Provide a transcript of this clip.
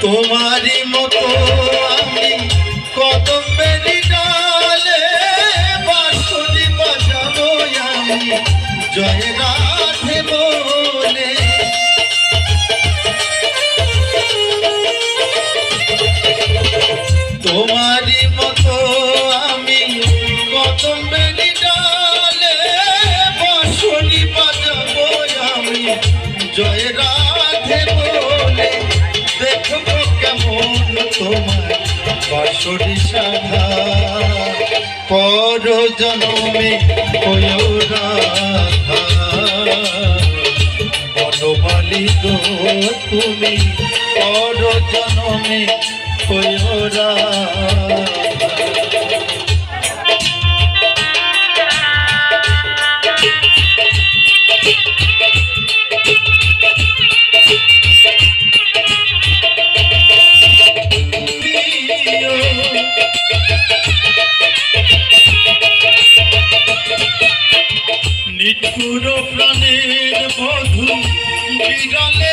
তোমারই মতো আমি কদমের ডালে বাঁশরি বাজাবো আমি জয় রাধে বলে। তোমারই মতো আমি কদমের ডালে বাঁশরি বাজাবো আমি জয় রাধে বলে। দেখবো কেমন তোমার বাঁশরি সাধা পর জন্মে হয়েও রাধা। বনমালী গো তুমি পর জন্মে হয়েও রাধা। নিঠুর প্রাণের বধূ বিরলে